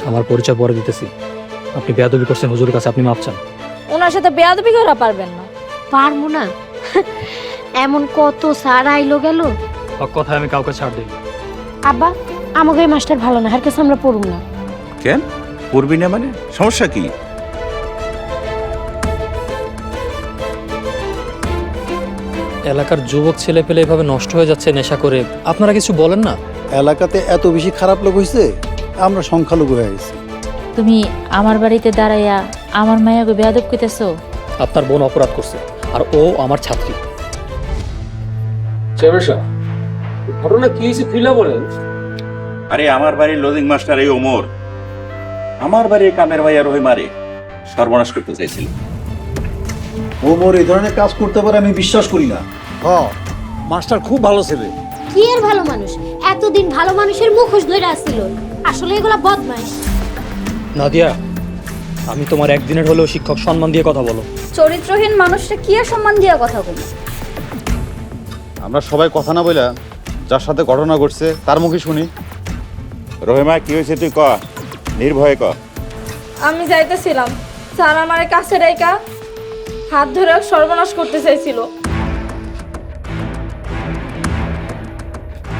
আমার পরিচয় পরে দিতেছি। আপনি বেয়াদবি করছেন, হুজুরের কাছে আপনি মাপ চান। ওনার সাথে বেয়াদবি করা পারবেন না। পারবো না? এমন কত স্যার আইলো গেল। হক কথায় আমি কাউকে ছাড় দিই। আব্বা, আমাকে এই মাস্টার ভালো না, হার কাছে আমরা পড়ব না। কেন পড়বি না মানে? সমস্যা কি? এলাকার যুবক ছেলে পেলে এভাবে নষ্ট হয়ে যাচ্ছে নেশা করে, আপনারা কিছু বলেন না? এলাকাতে এত বেশি খারাপ লোক হয়েছে, আমরা সংখ্যালঘু হয়ে গেছি। তুমি আমার বাড়িতে দাঁড়াইয়া আমার মায়াকে বেয়াদব কইতেছো? আপনার বোন অপরাধ করছে, আর ও আমার ছাত্রী। ঘটনা কি হয়েছে খুলে বলেন। আরে আমার বাড়ির লজিং মাস্টার এই ওমর আমার বাড়ির কামের ভাইয়া রহিমারে সর্বনাশ করতে চাইছিল। ওমর এই ধরনের কাজ করতে পারে আমি বিশ্বাস করি না। মাস্টার খুব ভালো ছেলে। কি এর ভালো মানুষ? এতদিন ভালো মানুষের মুখোশ ধরে আসছিল, আসলে এগুলা বদমাইশ। নাদিয়া, আমি তোমার একদিনের হলেও শিক্ষক, সম্মান দিয়ে কথা বলো। চরিত্রহীন মানুষটা কি আর সম্মান দিয়া কথা বলি? আমরা সবাই কথা না বইলা যার সাথে ঘটনা ঘটছে তার মুখে শুনি। রহিমা কি হয়েছে তুই ক, নির্ভয়ে ক। আমি যাইতেছিলাম, স্যার আমার কাছে রেখা হাত ধরে সর্বনাশ করতে চাইছিল।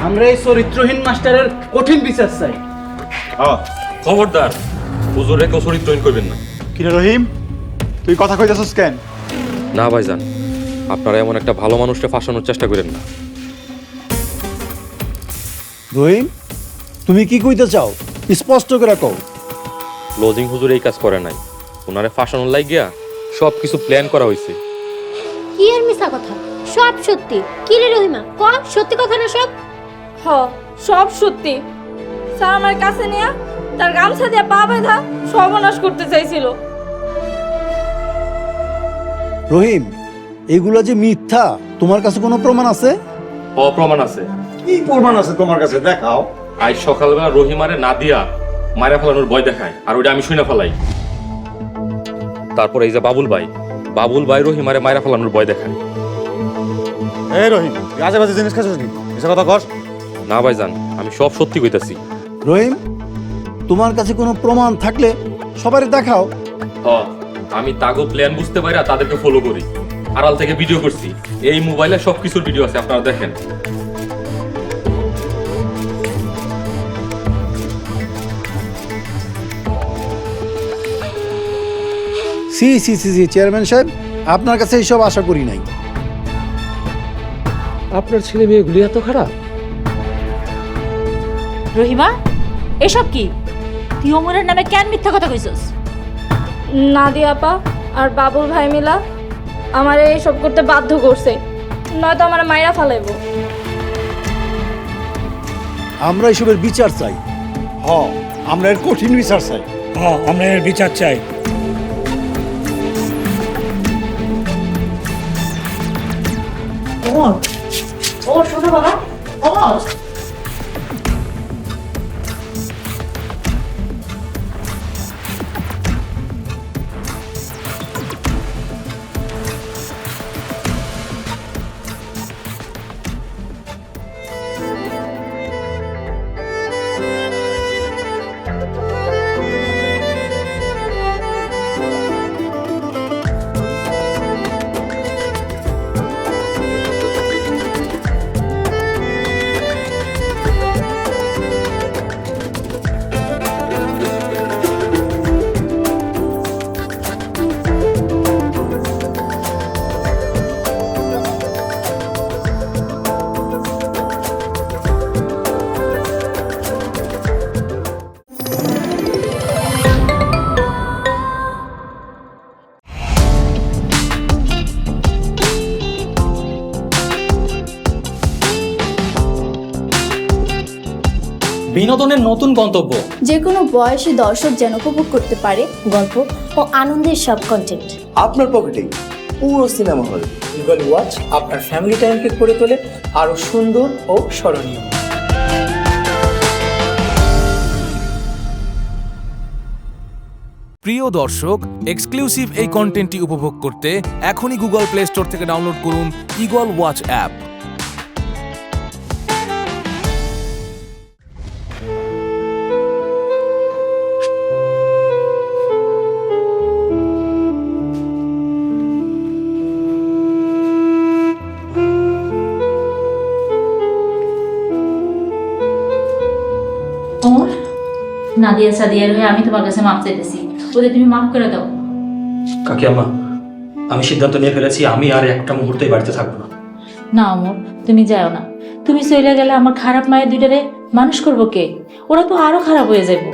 আমরা এই চরিত্রহীন মাস্টারের কঠিন বিচার চাই। খবরদার, হুজুরে কেউ চরিত্রহীন করবেন না। কিরে রহিম, তুই কথা কইতাছস কেন? না ভাইজান, আপনারা এমন একটা ভালো মানুষকে ফাঁসানোর চেষ্টা করেন না। রহিম, তুমি কি কইতে চাও? স্পষ্ট করে কও। লজিং হুজুর এই কাজ করে নাই, ওনারে ফাঁসানোর লাগিয়া সব কিছু প্ল্যান করা হয়েছে। কি এর মিছা কথা? সব সত্যি। কি রে রহিমা, ক সত্যি কথা না সব? হ, সব সত্যি। স্যার আমার কাছে নিয়ে তার গামছা দিয়ে পা বাঁধা সর্বনাশ করতে চাইছিল। রহিম, এগুলো যে মিথ্যা, তোমার কাছে কোনো প্রমাণ আছে? অপ্রমাণ আছে। কি প্রমাণ আছে তোমার কাছে? দেখাও। আজ সকালবেলা রহিমারে না দিয়া মারা ফেলানোর ভয় দেখায়, আর ওইটা আমি শুনে ফেলাই। তারপর এই যে বাবুল ভাই রহিমারে মারা ফেলানোর ভয় দেখায়। এই রহিম, তুই আজেবাজে জিনিস খাচ্ছিস নি? এসে কথা কর। না ভাইজান, আমি সব সত্যি কইতাছি। রহিম, তোমার কাছে কোনো প্রমাণ থাকলে সবারই দেখাও। আমি তাগো প্ল্যান বুঝতে পারি, তাদেরকে ফলো করি, আড়াল থেকে ভিডিও করছি। এই মোবাইলে সবকিছুর ভিডিও আছে, আপনারা দেখেন। C C C C chairman সাহেব, আপনার কাছে এইসব আশা করি নাই। আপনার ছেলে মেয়েগুলি এত খারাপ? রহিমা, এসব কি? তুই ওমরের নামে কেন মিথ্যা কথা কইছস? নাদিয়া আপা আর বাবুল ভাই মিলা আমারে এইসব করতে বাধ্য করছে, নয়তো আমার মাইরা ফালাইবো। আমরা এসবের বিচার চাই। আমরা এর কঠিন বিচার চাই। আমরা এর বিচার চাই। ও শোনো বাবা, ও বিনোদনের নতুন গন্তব্য, যে কোনো বয়সী দর্শক যেন উপভোগ করতে পারে গল্প ও আনন্দের সব কন্টেন্ট আপনার পকেটে পুরো সিনেমা হল। গুগল ওয়াচ আপনার ফ্যামিলি টাইমকে করে তোলে আরো সুন্দর ও স্মরণীয়। প্রিয় দর্শক, এক্সক্লুসিভ এই কন্টেন্টটি উপভোগ করতে এখনই গুগল প্লে স্টোর থেকে ডাউনলোড করুন Eagle Watch app. Omar, Nadia সাদিয়ার হয়ে আমি তোমার কাছে মাপ চাইতেছি, ওদের তুমি মাফ করে দাও। কাকি আম্মা, আমি সিদ্ধান্ত নিয়ে ফেলেছি, আমি আর একটা মুহূর্তেই বাড়িতে থাকবো না। না ওমর, তুমি যাও না। তুমি চলে গেলে আমার খারাপ মায়ের দুইটারে মানুষ করবো কে? ওরা তো আরো খারাপ হয়ে যাবো।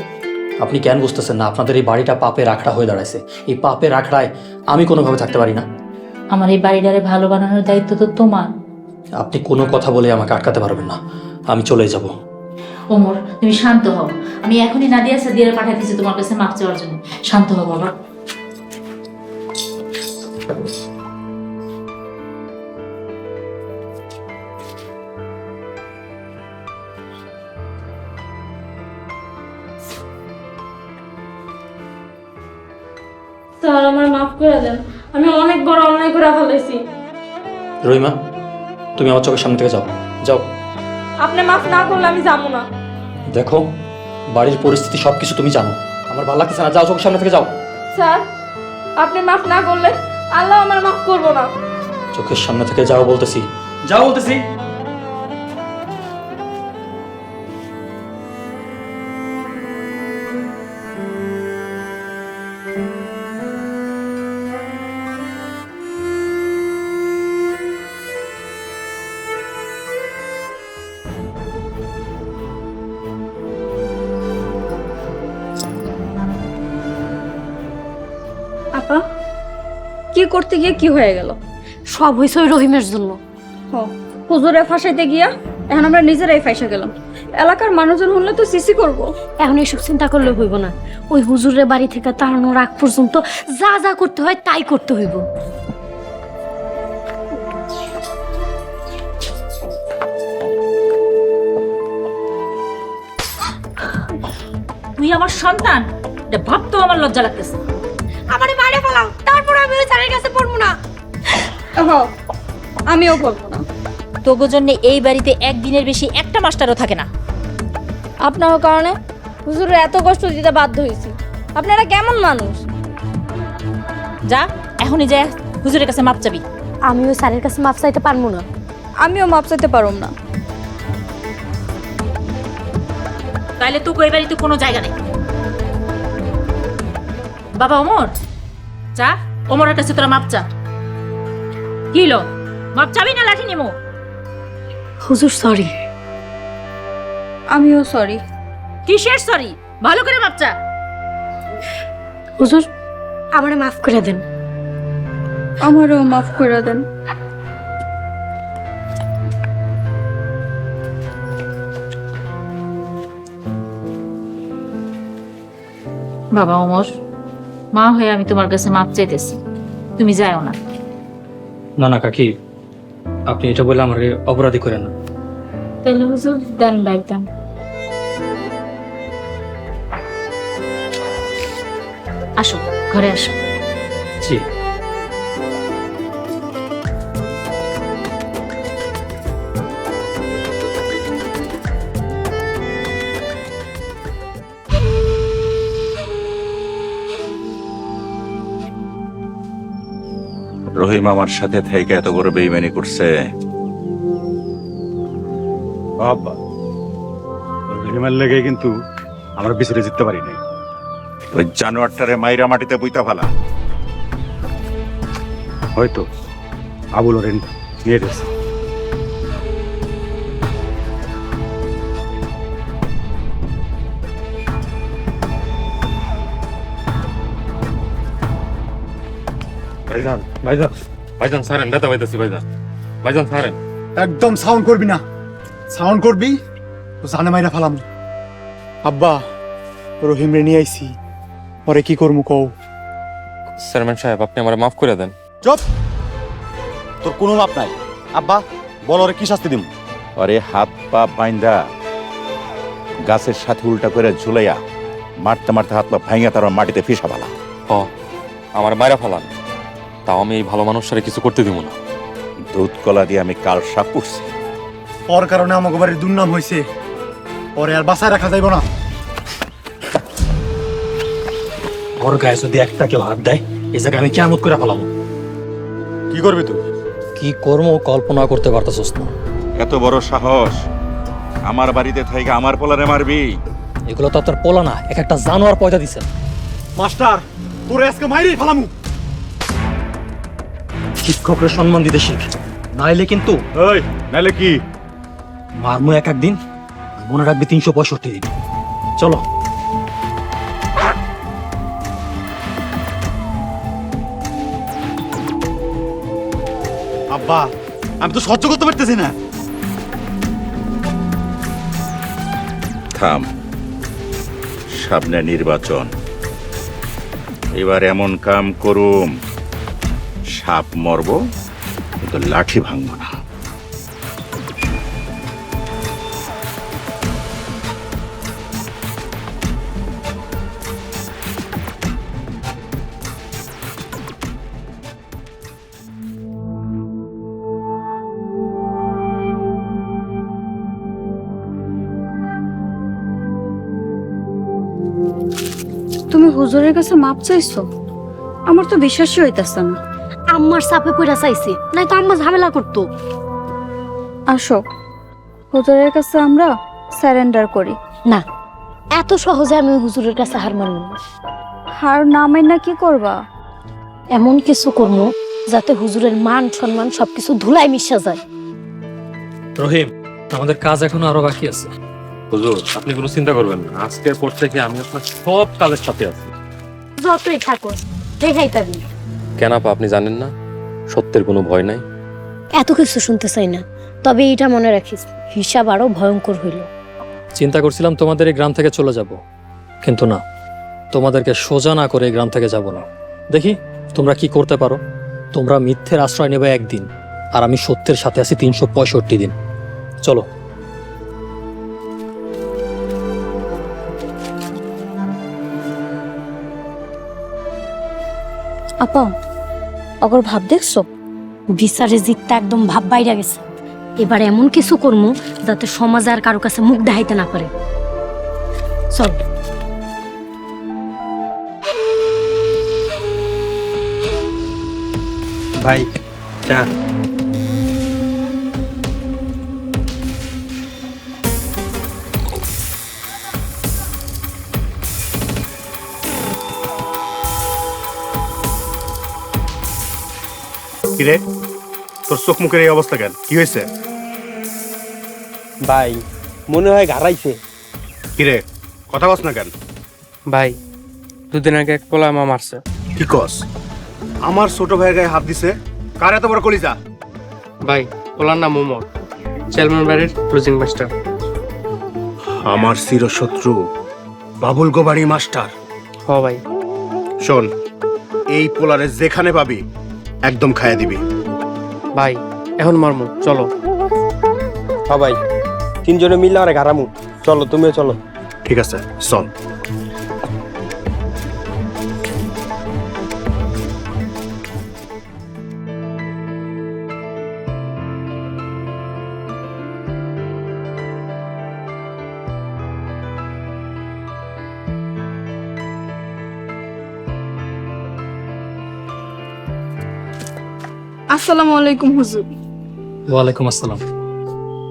আপনি কেন বুঝতেছেন না? আপনাদের এই বাড়িটা পাপের আখড়া হয়ে দাঁড়াইছে। এই পাপের আখড়ায় আমি কোনোভাবে থাকতে পারি না। আমার এই বাড়িটারে ভালো বানানোর দায়িত্ব তো তোমার। আপনি কোনো কথা বলে আমাকে আটকাতে পারবেন না, আমি চলে যাব। ওমর, তুমি শান্ত হও। আমি এখনই নাদিয়া সাদিয়ারে পাঠাইতেছি তোমার কাছে মাপ চাওয়ার জন্য। শান্ত হও বাবা। স্যার, আমার মাফ করে দেন, আমি অনেক বড় অন্যায় করে ফেলেছি। রহিমা, তুমি আমার চোখের সামনে থেকে যাও, যাও। আপনি মাফ না করলে আমি যাবো না। দেখো, বাড়ির পরিস্থিতি সবকিছু তুমি জানো, আমার ভালো লাগতেছে না। যাও, চোখের সামনে থেকে যাও। স্যার, আপনি মাফ না করলে আল্লাহ আমার মাফ করবো না। চোখের সামনে থেকে যাও বলতেছি, যাও বলতেছি। আপা, কি করতে গিয়ে কি হয়ে গেল? সব হয়েছে ওই রহিমের জন্য। হুজুরে ফাঁসাইতে গিয়া এখন আমরা নিজেরাই ফাঁসা গেলাম। এলাকার মানুষজন হলে তো সিসি করব। এখন এসব চিন্তা করলে হইব না। ওই হুজুরের বাড়ি থেকে তাড়ানোর আগ পর্যন্ত যা যা করতে হয় তাই করতে হইব। তুই আমার সন্তান, এটা ভাবতেও আমার লজ্জা লাগতেছে। আমারে মারে ফেলাও, তারপর আমি ওই স্যারের কাছে পড়বো না। আমিও বলবো না। তোগো জন্য এই বাড়িতে একদিনের বেশি একটা মাস্টারও থাকে না। আপনার কারণে হুজুরের এত কষ্ট দিতে বাধ্য হয়েছি। আপনারা কেমন মানুষ? যা, এখনই যা হুজুরের কাছে মাপ চাবি। আমি ওই স্যারের কাছে মাপ চাইতে পারবো না। আমিও মাপ চাইতে পারব না। তাইলে তোকে এই বাড়িতে কোনো জায়গা নেই। বাবা ওমর, যা ওমরের কাছে তোরা মাপ চা। কি হলো, মাপ চাবি না লাঠি নেমো? হুজুর সরি। আমিও সরি। কিসের সরি? ভালো করে মাপ চা। হুজুর, আমারে মাফ করে দেন। আমারও মাফ করে দেন। বাবা ওমর, মা হয়ে আমি তোমার কাছে মাপ চাইতেছি, তুমি যাও না। না না কাকি, আপনি এটা বলে আমাকে অপরাধী করেন না। তাহলে হুজুর দেন, ব্যাগ দেন। আসো, ঘরে আসো। জি। রহিম আমার সাথে থেকে এত বড় বেইমানি করছে। বাবা, রহিমের লেগে কিন্তু আমরা বিচারে জিততে পারি নাই। ওই জানোয়ারটারে মাইরা মাটিতে পুইতা ফেলা। হয়তো আবুল ওরে নিয়ে গেছে। ভাইজান, ভাইজান, ভাইজান সারেন, ব্যথা পাইতেছি ভাইজান। ভাইজান সারেন। একদম সাউন্ড করবি না। সাউন্ড করবি তো জানে মাইরা ফেলাম। আব্বা, রহিম রে নিয়ে আইছি, পরে কি করবো কও? চেয়ারম্যান সাহেব, আপনি আমার মাফ করে দেন। চুপ, তোর কোনো মাপ নাই। আব্বা বল, ওরে কি শাস্তি দিম? আরে হাত পা বাইন্দা গাছের সাথে উল্টা করে ঝুলাইয়া মারতে মারতে হাত পা ভাঙা তার মাটিতে ফিসা ফেলা। আমার মায়েরা ফালান, তাও আমি এই ভালো মানুষটারে কিছু করতে দিব না। দুধ কলা দিয়ে আমি কাল সাপ পড়ছি। ওর কারণে আমাকে বাড়ির দুর্নাম হয়েছে, পরে আর বাসায় রাখা যাইব না। ওর গায়ে যদি একটা কেউ হাত দেয় এই জায়গায় আমি কেমন করে ফেলাবো। কি করবি তুই? কি কর্ম কল্পনা করতে পারতেছস না। এত বড় সাহস, আমার বাড়িতে থেকে আমার পোলারে মারবি? এগুলো তো আপনার পোলা না, এক একটা জানোয়ার পয়দা দিছেন। মাস্টার, তোরে আজকে মাইরেই ফেলামু। শিক্ষকরা সম্মান দিতে শিখ, নাইলে কিন্তু ওই নালে কি? মারমু এক একদিন, মনে রাখবি 365 দিন। চলো। আব্বা, আমি তো সহ্য করতে পারতেছি না। থাম, সামনে নির্বাচন। এবার এমন কাম করুম, সাপ মরব কিন্তু লাঠি ভাঙব না। তুমি হুজুরের কাছে মাপ চাইছো? আমার তো বিশ্বাসই হইতাছে না। আম্মার চাপে পড়া চাইছে, নাই তো আম্মা ঝামেলা করতো। আসো, হুজুরের কাছে আমরা সারেন্ডার করি। না, এত সহজে আমি হুজুরের কাছে হার মানব না। হার না মাইনা কি করবা? এমন কিছু করবো যাতে হুজুরের মান সম্মান সবকিছু ধুলাই মিশা যায়। রহিম, আমাদের কাজ এখনো আরো বাকি আছে। হুজুর, আপনি কোনো চিন্তা করবেন না, আজকের পর থেকে আমি আপনার সব কাজের সাথে আছি। যতই থাকো দেখাই পাবি। কেন আপা, আপনি জানেন না সত্যের কোনো ভয় নাই? এত কিছু শুনতে চাই না, তবে এটা মনে রাখিস, হিসাব আরো ভয়ঙ্কর হইল। চিন্তা করছিলাম তোমাদের এই গ্রাম থেকে চলে যাব, কিন্তু না, তোমাদেরকে সোজা না করে এই গ্রাম থেকে যাব না। দেখি তোমরা কি করতে পারো। তোমরা মিথ্যের আশ্রয় নেবে একদিন, আর আমি সত্যের সাথে আছি 365 দিন। চলো। আপা, অগর ভাব দেখছো? বিচারে জিতটা একদম ভাব বাইরে গেছে। এবার এমন কিছু করবো যাতে সমাজে আর কারো কাছে মুখ দেখাইতে না পারে। চল। ভাই চা। কিরে, তোর চোখ মুখের এই অবস্থা কেন? কি হয়েছে? ভাই মনে হয় ঘাড়াইছে। কিরে, কথা বস না কেন? ভাই দুদিন আগে এক পোলা মা মারছে। কি কস? আমার ছোট ভাইয়ের গায়ে হাত দিছে? কার এত বড় কলিজা? ভাই পোলার নাম ওমর, চেয়ারম্যান বাড়ির ক্লোজিং মাস্টার। আমার চিরশত্রু বাবুল গোবাড়ি মাস্টার। হ ভাই। শোন, এই পোলারে যেখানে পাবি একদম খাইয়া দিবি। ভাই এখন মর্ম, চলো। হ্যাঁ ভাই, তিনজনে মিলে আর ঘাড়ামু। চলো, তুমিও চলো। ঠিক আছে, চল। আসসালামু আলাইকুম হুজুর। ওয়ালাইকুম আসসালাম।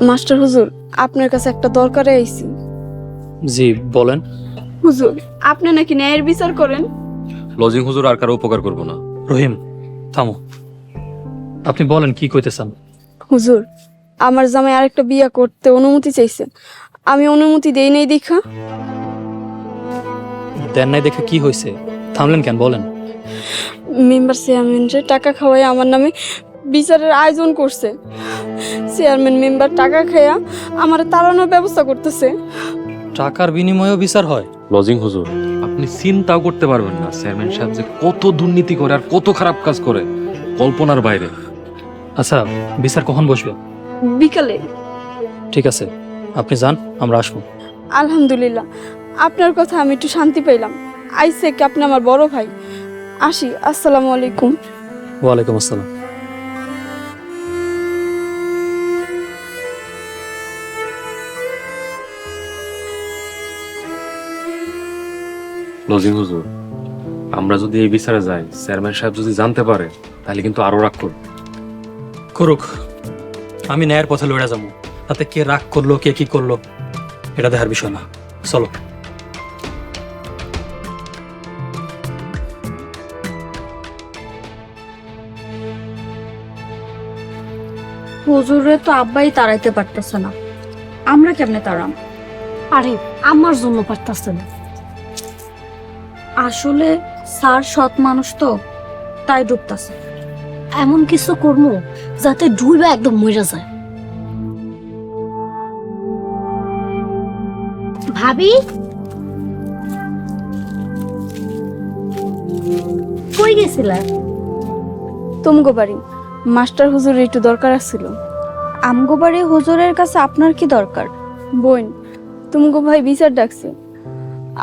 মাস্টার হুজুর, আপনার কাছে একটা দরকারে আইছি। জি বলেন। হুজুর, আপনি নাকি ন্যায়ের বিচার করেন। লজিং হুজুর আর কারো উপকার করবো না। রহিম, থামো। আপনি বলেন কি কইতে চান। হুজুর, আমার জামাই আরেকটা বিয়ে করতে অনুমতি চাইছে, আমি অনুমতি দেই নাই দেখা। দেন নাই দেখে কি হয়েছে? থামলেন কেন, বলেন। মেম্বার চেয়ারম্যানরে টাকা খাওয়াই আমার নামে বিচারের আয়োজন করছে। চেয়ারম্যান মেম্বার টাকা খাইয়া আমার তাড়ানোর ব্যবস্থা করতেছে। টাকার বিনিময়েও বিচার হয়? লজিং হুজুর, আপনি চিন্তাও করতে পারবেন না চেয়ারম্যান সাহেব যে কত দুর্নীতি করে আর কত খারাপ কাজ করে, কল্পনার বাইরে। আচ্ছা, বিচার কখন বসবে? বিকালে। ঠিক আছে, আপনি যান, আমরা আসবো। আলহামদুলিল্লাহ, আপনার কথা আমি একটু শান্তি পাইলাম। আইসে কি আপনি আমার বড় ভাই, আসি, আসসালামু আলাইকুম। ওয়ালাইকুম আসসালাম। নজিম হুজুর, আমরা যদি এই বিচারে যাই, চেয়ারম্যান সাহেব যদি জানতে পারে, তাহলে কিন্তু আরো রাগ করবে। করুক, আমি ন্যায়ের পথে লড়ে যাবো। তাতে কে রাগ করলো কে কি করলো এটা দেখার বিষয় না। চলো। হুজুরে তো আব্বাই তাড়াইতে পারতেছে না, আমরা কেমনে তাড়াম? আরে আমার জন্য পারতাছে না। আসলে স্যার সৎ মানুষ তো, তাই ডুবতাছে। এমন কিছু করবো যাতে ডুইবা একদম মরে যায়। ভাবি, কই গেছিলা? তুমগো বাড়ি মাস্টার হুজুর একটু দরকার আছিল। আমগো বাড়ি হুজুরের কাছে আপনার কি দরকার? বোন, তুমগো ভাই বিচার ডাকছে,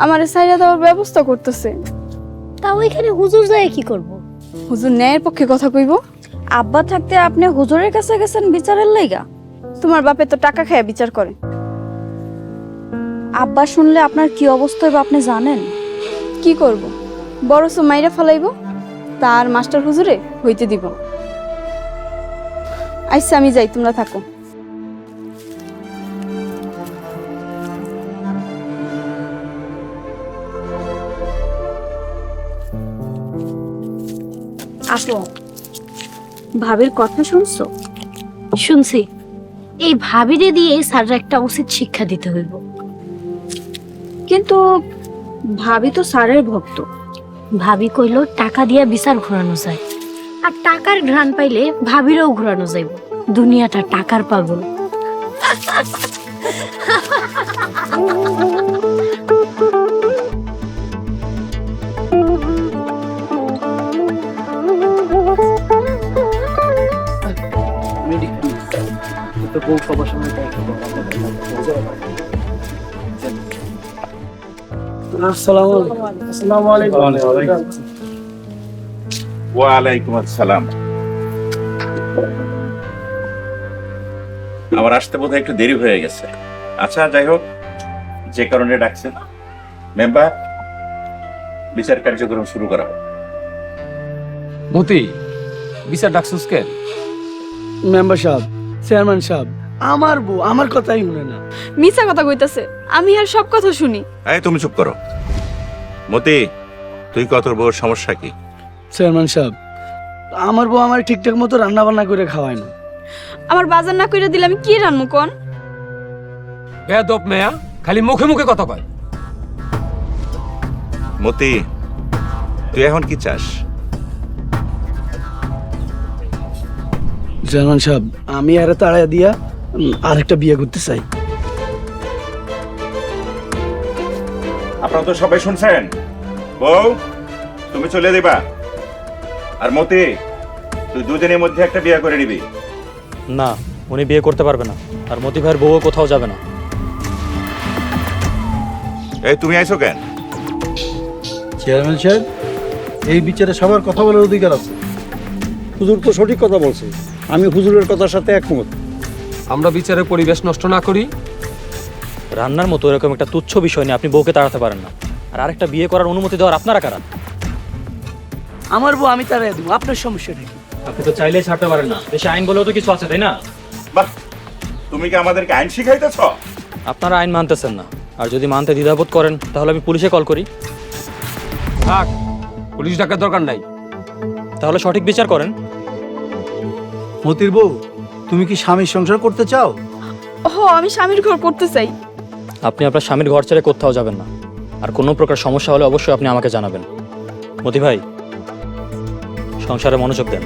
আমারে সাইরা দেওয়ার ব্যবস্থা করতেছে। তা ওইখানে হুজুর যায় কি করব? হুজুর ন্যায়ের পক্ষে কথা কইব। আব্বা থাকতে আপনি হুজুরের কাছে গেছেন বিচারের লাইগা? তোমার বাপে তো টাকা খায়া বিচার করে। আব্বা শুনলে আপনার কি অবস্থা হবে আপনি জানেন? কি করব, বড়সো মাইরা ফেলাইব, তার মাস্টার হুজুরে হইতে দিব। আচ্ছা আমি যাই, তোমরা থাকো। আপু, ভাবির কথা শুনছো? শুনছি। এই ভাবিরে দিয়ে স্যাররা একটা উচিত শিক্ষা দিতে হইব। কিন্তু ভাবি তো স্যারের ভক্ত। ভাবি কইলো টাকা দিয়া বিচার ঘোরানো যায়, আর টাকার ঘ্রাণ পাইলে ভাবিরও ঘোরানো যাইব। দুনিয়াটা টাকার পাগল। ওয়ালাইকুম আসসালাম। আমার আসতে বোধহয় একটু দেরি হয়ে গেছে। আচ্ছা যাই হোক, যে কারণে ডাকছেন, মেম্বার, বিচার কার্যক্রম শুরু করা হোক। মতি, বিচার ডাকছুস কেন? মেম্বার সাহেব, চেয়ারম্যান সাহেব, আমার বউ আমার কথাই শুনে না। মিছা কথা কইতাছে, আমি আর সব কথা শুনি। এই তুমি চুপ করো। মতি, তুই কত বড় সমস্যা কি? চেয়ারম্যান সাহেব, আমার বউ আমার ঠিকঠাক মতো রান্না বান্না করে খাওয়ায় না। আমার বাজার না কইরা দিলে আমি কি রান্নু কোন? বেয়াদব মেয়া, খালি মুখে মুখে কথা কয়। মতি, তুই এখন কি চাস? চেয়ারম্যান সাহেব, আমি আরে তাড়াইয়া দিয়া আরেকটা বিয়ে করতে চাই। আপনারা তো সবাই শুনছেন। বউ, তুমি চলে দিবা। আর মতি, তুই দুদিনের মধ্যে একটা বিয়ে করে নিবি। না, উনি বিয়ে করতে পারবে না, আর মতি ভাইয়ের বউও কোথাও যাবে না। এই তুমি আইছো কেন? চেয়ারম্যান সাহেব, এই বিচারে সবার কথা বলার অধিকার আছে। হুজুর তো সঠিক কথা বলছে, আমি হুজুরের কথার সাথে একমত। আমরা বিচারের পরিবেশ নষ্ট না করি। রান্নার মতো এরকম একটা তুচ্ছ বিষয় নিয়ে আপনি বউকে তাড়াতে পারেন না। আর আরেকটা বিয়ে করার অনুমতি দেওয়ার আপনারা কারা? আমার বউ আমি তাড়াইয়া দিব, আপনার সমস্যাটা কি? আপনি তো চাইলেই ছাড়তে পারেন না, দেশে আইন বলেও তো কিছু আছে, তাই না? বাহ, তুমি কি আমাদেরকে আইন শিখাইতেছ? আপনারা আইন মানতেছেন না, আর যদি মানতে দ্বিধাবোধ করেন তাহলে আমি পুলিশে কল করি। থাক, পুলিশ ডাকার দরকার নাই। তাহলে সঠিক বিচার করেন। মতির বউ, তুমি কি স্বামীর সংসার করতে চাও? আমি স্বামীর ঘর করতে চাই। আপনি আপনার স্বামীর ঘর ছেড়ে কোথাও যাবেন না, আর কোনো প্রকার সমস্যা হলে অবশ্যই আপনি আমাকে জানাবেন। মতি ভাই, সংসারে মনোযোগ দেন।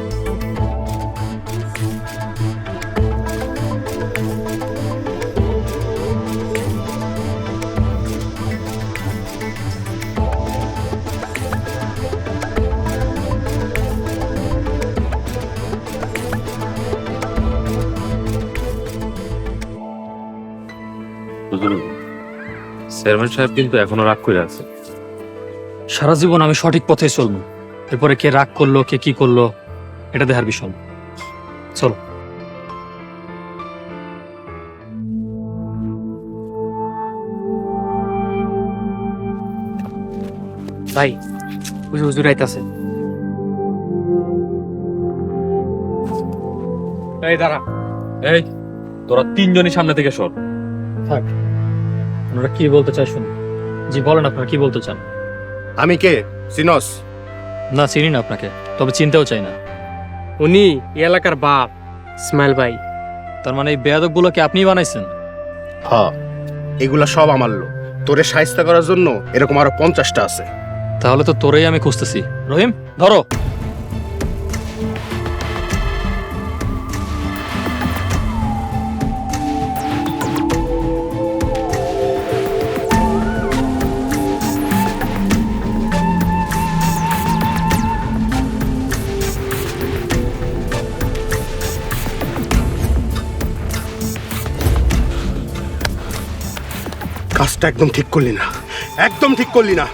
চেয়ারম্যান সাহেব কিন্তু এখনো রাগ করে আছে। সারা জীবন আমি সঠিক পথে চলব, এরপরে কে রাগ করলো কে কি করলো এটা দেখার বিষয় না। চলো। ভাই হুজুর আইতাছে। এই দাঁড়া, এই তোরা তিনজনই সামনে থেকে সর। থাক, ওনারা কি বলতে চায় শুনুন। জি বলেন, আপনারা কি বলতে চান? আমি কে সিনস? না, চিনি না আপনাকে, তবে চিনতেও চাই না। উনি এই এলাকার বাপ ইসমাইল ভাই। তার মানে এই বেয়াদবগুলোকে আপনিই বানাইছেন? হ্যাঁ, এগুলা সব আমার লোক। তোরে সাহায্য করার জন্য এরকম আরো 50টা আছে। তাহলে তো তোরেই আমি খুঁজতেছি। রহিম, ধরো। কাজটা একদম ঠিক করলি না, একদম ঠিক করলি না।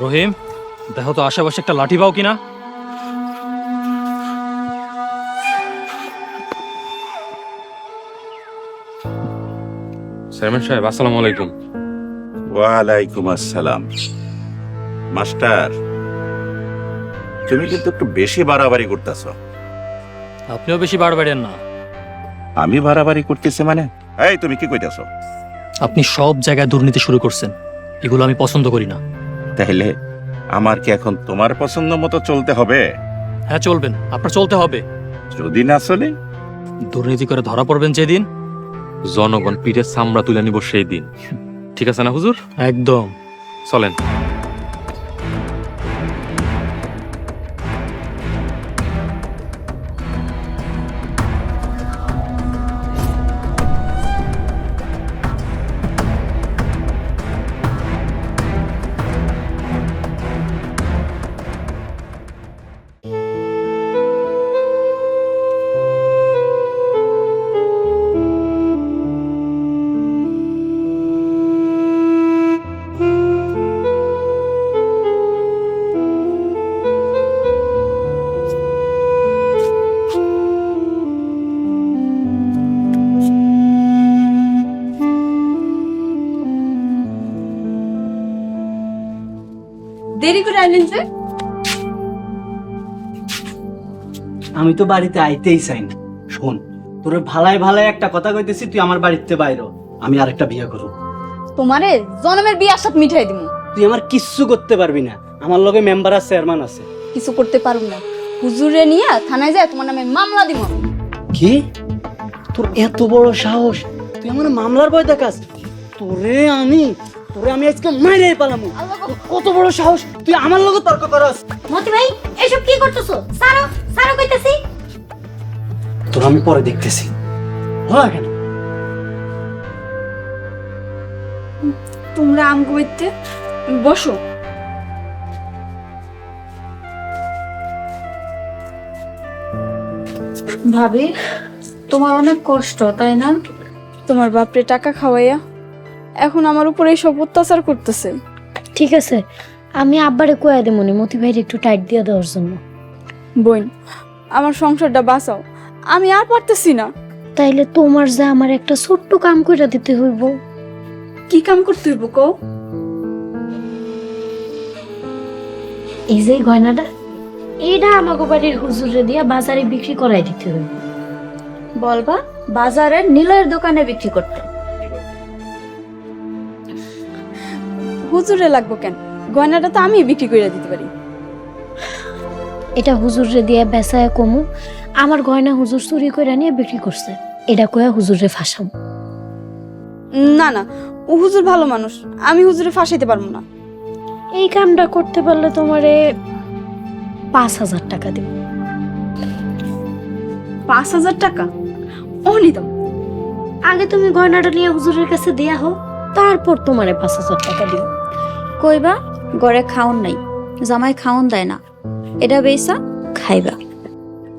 রহিম, দেখো তো আশেপাশে একটা লাঠি পাও কিনা। চেয়ারম্যান সাহেব, আসসালামু আলাইকুম। ওয়ালাইকুম আসসালাম। মাস্টার, তুমি কিন্তু একটু বেশি বাড়াবাড়ি করতেছ। আপনিও বেশি বাড়বেন না। আমি বাড়াবাড়ি করতেছি মানে? এই তুমি কি কইতাছ? আপনি সব জায়গায় দুর্নীতি শুরু করছেন, এগুলো আমি পছন্দ করি না। তাহলে আমার কি এখন তোমার পছন্দ মতো চলতে হবে? হ্যাঁ চলবেন, আপনার চলতে হবে। যদি না চলে? দুর্নীতি করে ধরা পড়বেন যেদিন, জনগণ পিঠের চামড়া তুলে নিব সেই দিন। ঠিক আছে না হুজুর? একদম। চলেন। দেরি করে আইলেন যে? আমি তো বাড়িতে আইতেই চাই না। শোন, তোর ভালাই ভালাই একটা কথা কইতেছি, তুই আমার বাড়িতে বাইরো, আমি আরেকটা বিয়ে করব। তোমারে জনমের বিয়ার সাথে মিঠাই দিমু। তুই আমার কিচ্ছু করতে পারবি না, আমার লগে মেম্বার আর চেয়ারম্যান আছে। কিছু করতে পারবো না। হুজুরে নিয়ে থানায় যায় তোমার নামে মামলা দিব। কি? তোর এত বড় সাহস, তুই আমার মামলার ভয় দেখাস? তোরে আমি আজকে মাইরেই পালামু। কত বড় সাহস, তুই আমার লগে তর্ক করস? মতি ভাই, এসব কি করতেছো? সারো সারো কইতাছি। তোর আমি পরে দেখতেছি। হয় কেন? তোমরা আম কইতে বসো। ভাবি, তোমার অনেক কষ্ট তাই না? তোমার বাপরে টাকা খাওয়াইয়া এখন আমার উপরে সব অত্যাচার করতেছে। ঠিক আছে, আমি আব্বারে কইয়া দেব মনে মতি ভাইয়ের একটু টাইট দিয়ে দেওয়ার জন্য। বোন, আমার সংসারটা বাঁচাও, আমি আর পারতেছি না। তাইলে তোমার যা আমার একটা ছোট্ট কাম কইরা দিতে হইব। কি কাম করতে হইব কও? এই যে গয়নাটা, এইটা আমাগো বাড়ির হুজুরে দিয়া বাজারে বিক্রি করাই দিতে হইব। বলবা বাজারের নিলয়ের দোকানে বিক্রি করতে। হুজুরে লাগবো কেন? গয়নাটা তো আমি বিক্রি করে দিতে পারি। এটা হুজুরে দিয়া বেচায় কমু, আমার গয়না হুজুর চুরি করে নিয়ে বিক্রি করছে, এটা কয়া হুজুরে ফাঁসাম। না না, ও হুজুর ভালো মানুষ, আমি হুজুরে ফাঁসাইতে পারবো না। এই কামটা করতে পারলে তোমারে 5,000 টাকা দেব। 5,000 টাকা? ওহনি দাও। আগে তুমি গয়নাটা নিয়ে হুজুরের কাছে দেয়া হো, তারপর তোমারে 5,000 টাকা দিব। কইবা ঘরে খাওন নাই, জামাই খাওন দেয় না, এটা বেসা খাইবা।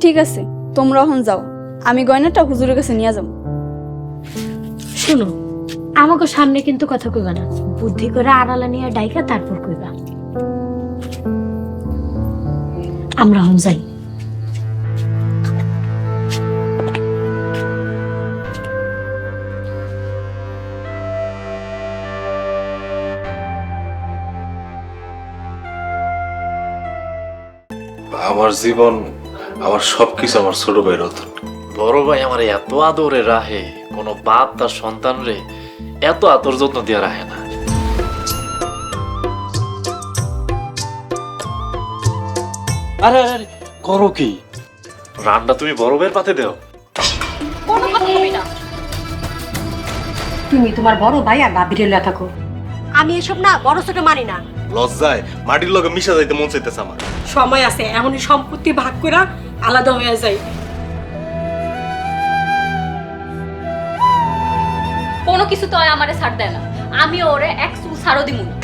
ঠিক আছে, তোমরা এখন যাও, আমি গয়নাটা হুজুরের কাছে নিয়ে যাবো। শুনো, আমাকে সামনে কিন্তু কথা কইবা না, বুদ্ধি করে আড়ালা নিয়ে ডাইকা তারপর কইবা। আমরা হন যাই। আমার জীবন, আমার সবকিছু আমার ছোট ভাইয়ের রতন। বড় ভাই আমার এত আদরে রাহে, কোনো বাপ তার সন্তান রে এত আদর যত্ন দিয়ে রাখে না। আরে আরে করো কি? রান্না তুমি বড় ভাইয়ের পাতে দেও। কোনো কথা বলবি না। তুমি তোমার বড় ভাই আর ভাবির লয়া থাকো। আমি এসব না বড় ছোট মানি না। লজ্জায় মাটির লগে মিশা যাইতে মন চাইতেছে আমার। সময় আছে, এমনই সম্পত্তি ভাগ করে আলাদা হয়ে যায়। কোনো কিছু তো আমারে ছাড় দেয় না, আমি ওরে এক চুল ছাড়ও দিমু না।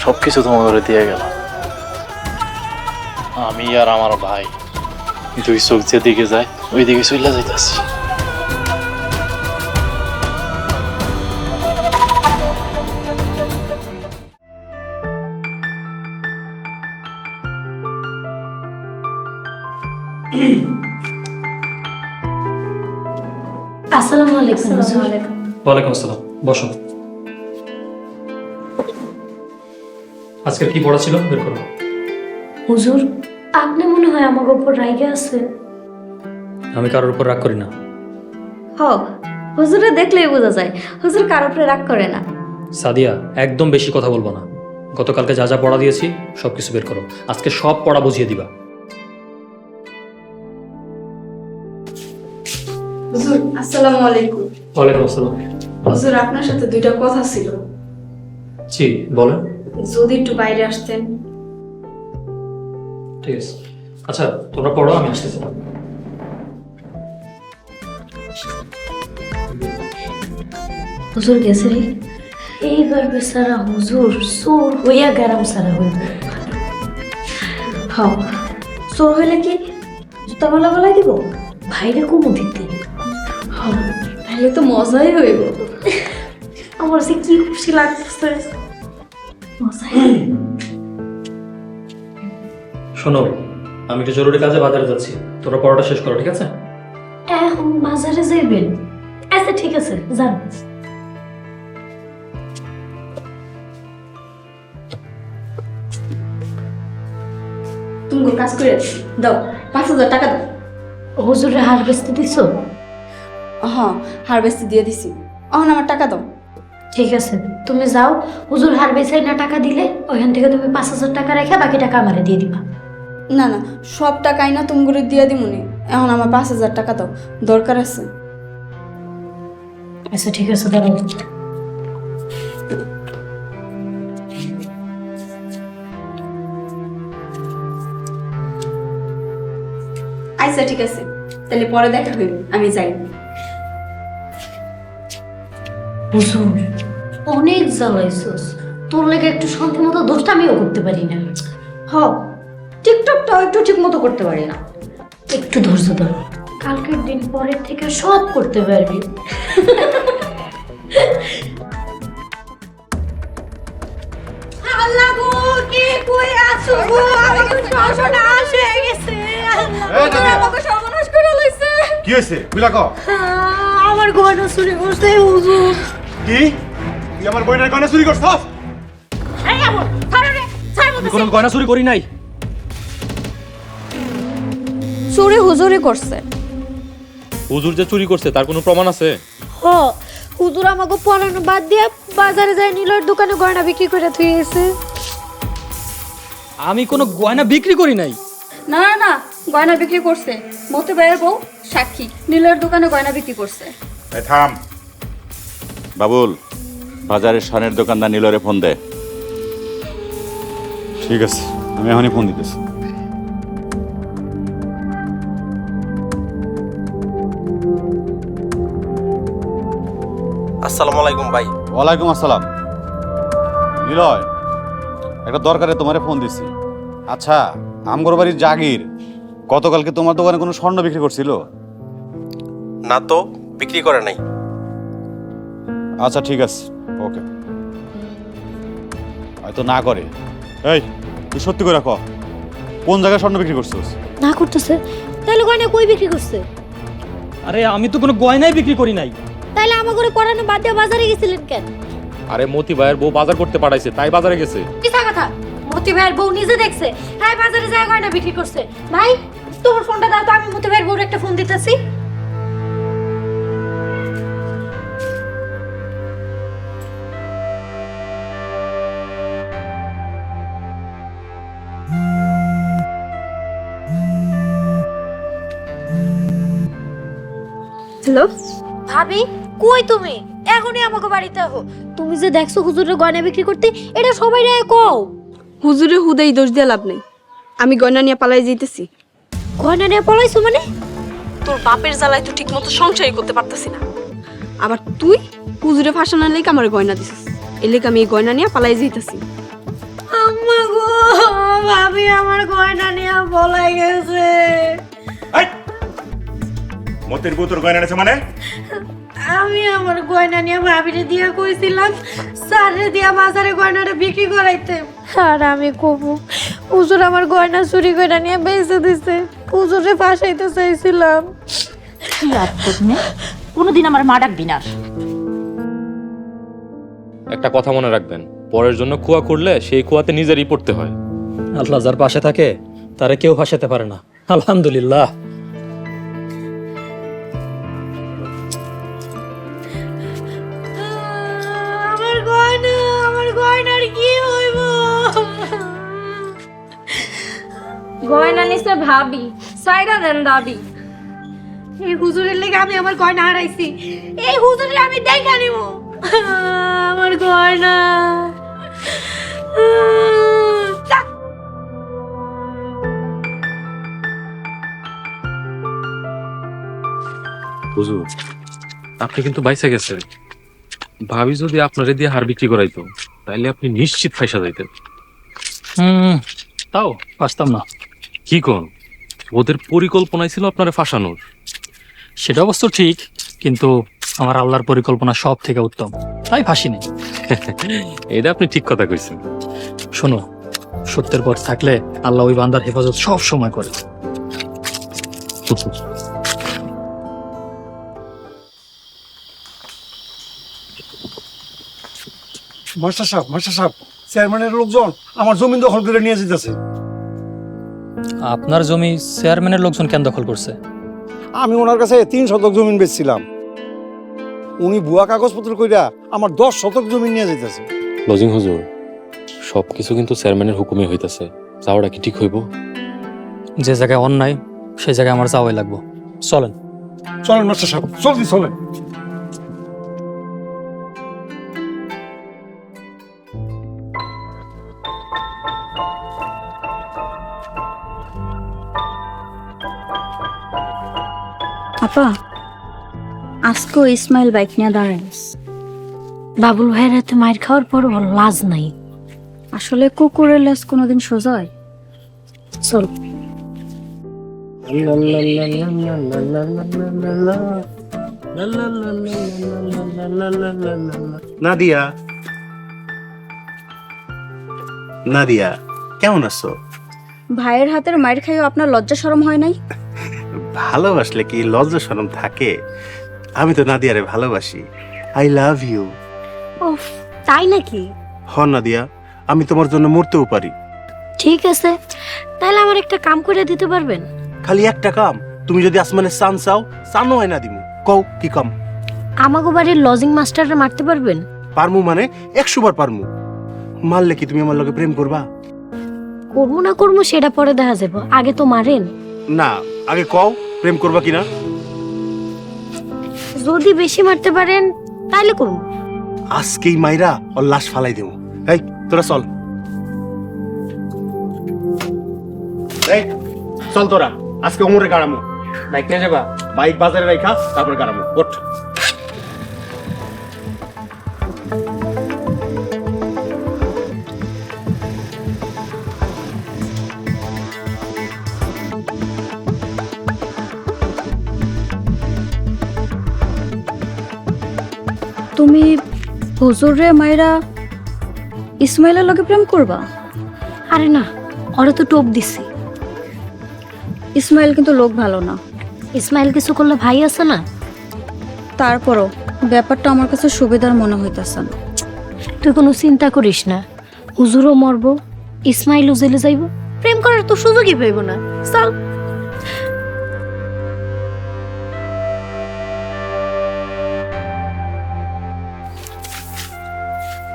সবকিছু তোমাদের দিয়ে গেল, আমি আর আমার ভাই দুই চোখ যেদিকে যায় ওই দিকে চলে যাইতেছি। আসসালামু আলাইকুম। ওয়ালাইকুম আসসালাম, বসো। আজকে কি পড়া ছিল, বের করো। হুজুর, আপনি মনে হয় আমার উপর রাগে আছে। আমি কারোর উপর রাগ করি না। হ, হুজুরে দেখলেই বোঝা যায় হুজুর কারোর উপরে রাগ করে না। সাদিয়া, একদম বেশি কথা বলবো না। গতকালকে যা যা পড়া দিয়েছি সবকিছু বের করো। আজকে সব পড়া বুঝিয়ে দিবা। হুজুর আসসালামু আলাইকুম। ওয়ালাইকুম আসসালাম। হুজুর আপনার সাথে দুইটা কথা ছিল, জি বলেন। যদি একটু বাইরে আসতেন। ঠিক আছে, আচ্ছা তোমরা পড়ো, আমি আসতেছি। হুজুর গেছে রে। এইবার বেচারা হুজুর চোর হইয়া গেরাম সারা হইব। হ্যাঁ, চোর হইলে কি জুতা গলা গলায় দিব? ভাইরে কুমু দিতে। হ্যাঁ, তাহলে তো মজাই হইব। আমার যে কি খুশি লাগতেছে। শোনো, আমি একটু জরুরি কাজে বাজারে যাচ্ছি, তোমরা পড়াটা শেষ করো, ঠিক আছে? এখন বাজারে যাইবেন? আচ্ছা ঠিক আছে, যান। তুমি কাজ করে দাও, 5,000 টাকা দাও। হুজুরে হার বেচতে দিছো? হ্যাঁ, হারভেস্ট দিয়ে দিছি, এখন আমার টাকা দাও। ঠিক আছে, তুমি যাও। হুজুর হার বেচাই না টাকা দিলে ওইখান থেকে তুমি 5,000 টাকা রেখে বাকি টাকা আমারে দিয়ে দিবা। না না, সব টাকাই না তুমি করে দিয়ে দিমুনি, এখন আমার 5,000 টাকা দাও, দরকার আছে। আচ্ছা ঠিক আছে, দাঁড়াও। আচ্ছা ঠিক আছে, তাহলে পরে দেখা হইবে, আমি যাই। হুজুর অনেক জ্বালাইছস, তোর লেগে একটু শান্তি মতো দোষটা আমিও করতে পারি না। হ, টিকটকটাও একটু ঠিক মতো করতে পারি না। একটু ধৈর্য ধর, কালকের দিন পরের থেকে সব করতে পারবি। আল্লাহ গো, কে কই আছো গো? আমাকে সর্বনাশ হয়ে গেছে। আল্লাহ আমাকে সর্বনাশ করে লইছে। কি হয়েছে বুঝলা কও? আমার গয়না চুরি করছে হুজুর। কি তুই আমার বইনের গয়না চুরি করছস? এই আমল, ছাড়ো রে, ছাড়ো আমি কোনো গয়না চুরি করি নাই। চুরি হুজুরি করছে। হুজুর যে চুরি করছে তার কোনো প্রমাণ আছে? হ, হুজুর আমাকে পড়ানো বাদ দিয়ে বাজারে যায় নীলর দোকানে গয়না বিক্রি করে থুইছে। আমি কোনো গয়না বিক্রি করি নাই। না না না, গয়না বিক্রি করছে। মতে ভাইয়ের বউ সাক্ষী, নীলের দোকানে গয়না বিক্রি করছে। থাম বাবুল, বাজারের স্বর্ণের দোকানদার নীলরে ফোন দে। ঠিক আছে, আমি এখনই ফোন দিতেছি। আসসালামু আলাইকুম ভাই। ওয়ালাইকুম আসসালাম। নিলয়, একটা দরকারে তোমারে ফোন দিছি। আচ্ছা, আমগর বাড়ির জাগির গতকালকে তোমার দোকানে কোনো স্বর্ণ বিক্রি করছিল? না তো, বিক্রি করে নাই। আচ্ছা ঠিক আছে, ওকে। হয়তো না করে। এই তুই সত্যি করে কর, কোন জায়গায় স্বর্ণ বিক্রি করছিস? না করতেছে, তাহলে গয়না কই বিক্রি করছে? আরে আমি তো কোনো গয়নাই বিক্রি করি নাই। তাহলে আমার ঘরে পড়ানো বাদ দিয়ে বাজারে গেছিলেন কেন? আরে মতি ভাইয়ের বউ বাজার করতে পাঠাইছে, তাই বাজারে গেছে। মিথ্যা কথা। মতি ভাইয়ের বউ নিজে দেখছে হ্যাঁ বাজারে যায় গয়না বিক্রি করছে। ভাই তোমার ফোনটা দাও তো, আমি মতি ভাইয়ের বউর একটা ফোন দিতেছি। হ্যালো, ভাবি কই তুমি? এখনই আমাকে বাড়িতে আহো। তুমি যে দেখছো হুজুরের গয়না বিক্রি করতে, এটা সবাই রায় কও। হুজুরে হুদাই দোষ দিয়ে লাভ নেই। আমি গয়না নিয়ে পালাই যাইতেছি। গয়না নিয়ে পলাইছো মানে? তোর বাপের জ্বালায় তো ঠিক মতো সংসারই করতে পারতেছি না, আবার তুই হুজুরে ফাঁসানোর লেগে আমার গয়না দিছিস। এর লেগে আমি এই গয়না নিয়ে পালাই যাইতেছি। আম্মা গো, ভাবি আমার গয়না নিয়ে পলাই গেছে। মতির বউ তোর গয়না এনেছে মানে? আমি আমার গয়না নিয়ে ভাবিরে দিয়া কইছিলাম স্যারে দিয়া বাজারে গয়নাটা বিক্রি করাইতে, আর আমি কবু হুজুর আমার গয়না চুরি করে নিয়ে বেঁচে দিছে। হুজুরে ফাঁসাইতে চাইছিলাম। কোনোদিন আমার মা ডাকবি না। একটা কথা মনে রাখবেন, পরের জন্য কুয়া করলে সেই কুয়াতে নিজেরই পড়তে হয়। আল্লাহ যার পাশে থাকে তারে কেউ ফাঁসাতে পারে না। আলহামদুলিল্লাহ। আমার গয়না, আমার গয়নার কি হইব? গয়না নিছে ভাবি, সাইরা দেন দাবি। এই হুজুরের লেগে আমি আমার গয়না হারাইছি। এই হুজুরের আমি দেখা নিব। আমার গয়না। হুজুর, আপনি কিন্তু বাইসে গেছেন। ভাবি যদি আপনারে দিয়ে হার বিক্রি করাইতো, তাইলে আপনি নিশ্চিত ফাইসা যাইতেন। তাও পারতাম না। কি কোন? ওদের পরিকল্পনাই ছিল আপনারে ফাঁসানোর। সেটা অবশ্য ঠিক, কিন্তু আমার আল্লাহর পরিকল্পনা সব থেকে উত্তম, তাই ফাঁসিনি। এটা আপনি ঠিক কথা কইছেন। শোনো, সত্যের পথ থাকলে আল্লাহ ওই বান্দার হেফাজত সব সময় করে। মাস্টার সাহেব, চেয়ারম্যানের লোকজন আমার জমি দখল করে নিয়ে যেতেছে। আপনার জমি চেয়ারম্যানের লোকজন কেন দখল করছে? আমি ওনার কাছে 3 শতক জমি বেচছিলাম, উনি ভুয়া কাগজপত্র কইরা আমার 10 শতক জমি নিয়ে যেতেছে। লজিং হুজুর, সবকিছু কিন্তু চেয়ারম্যানের হুকুমে হইতাছে। যাওয়াটা কি ঠিক হইব? যে জায়গায় অন্যায় সেই জায়গায় আমার যাওয়াই লাগবো। চলেন চলেন মাস্টার সাহেব, জলদি চলেন। আপা, আজকে ইসমাইল বাইক নিয়ে দাঁড়াইস। বাবুল ভাইয়ের হাতে মাইর খাওয়ার পর ওর লাজ নাই। আসলে কুকুরের লেজ কোনোদিন সোজা হয়? চল। নাদিয়া, নাদিয়া কেমন আছো? ভাইয়ের হাতের মায়ের খাইও আপনার লজ্জা শরম হয় নাই? ভালোবাসলে কি লজ্জা শরম থাকে? আমি তো নাদিয়ারে ভালোবাসি। I love you. উফ, তাই নাকি? হ নাদিয়া, আমি তোমার জন্য মরতেও পারি। ঠিক আছে, তাহলে আমার একটা কাম করে দিতে পারবেন? খালি একটা কাম? তুমি যদি আসমানের চান চাও, চানও হয় না দিমু। কও কি কাম? আমাগো বাড়ির লজিং মাস্টাররা মারতে পারবেন? পারমু মানে 100 বার পারমু। মারলে কি তুমি আমার লগে প্রেম করবা? করবো না করবো সেটা পরে দেখা যাবো, আগে তো মারেন। না, আগে কও প্রেম করবা কিনা। যদি বেশি মারতে পারেন তাইলে করবো। আজকেই মাইরা ওর লাশ ফালাই দেবো। এই তোরা চল, এই চল তোরা, আজকে ওমরে গাড়ামু। বাইক নিয়ে যাবা? বাইক বাজারে রাখা, তারপর গাড়ামু। ওঠ। তুমি হুজুর রে মাইরা ইসমাইলের লগে প্রেম করবা? আরে না, ওরা তো টোপ দিছি। ইসমাইল কিন্তু লোক ভালো না। ইসমাইল কিছু করলে ভাই আছে না। তারপরও ব্যাপারটা আমার কাছে সুবিধার মনে হইতাছে না। তুই কোনো চিন্তা করিস না, হুজুরও মরবো, ইসমাইলও জেলে যাইব, প্রেম করার তো সুযোগই পাইব না। চল।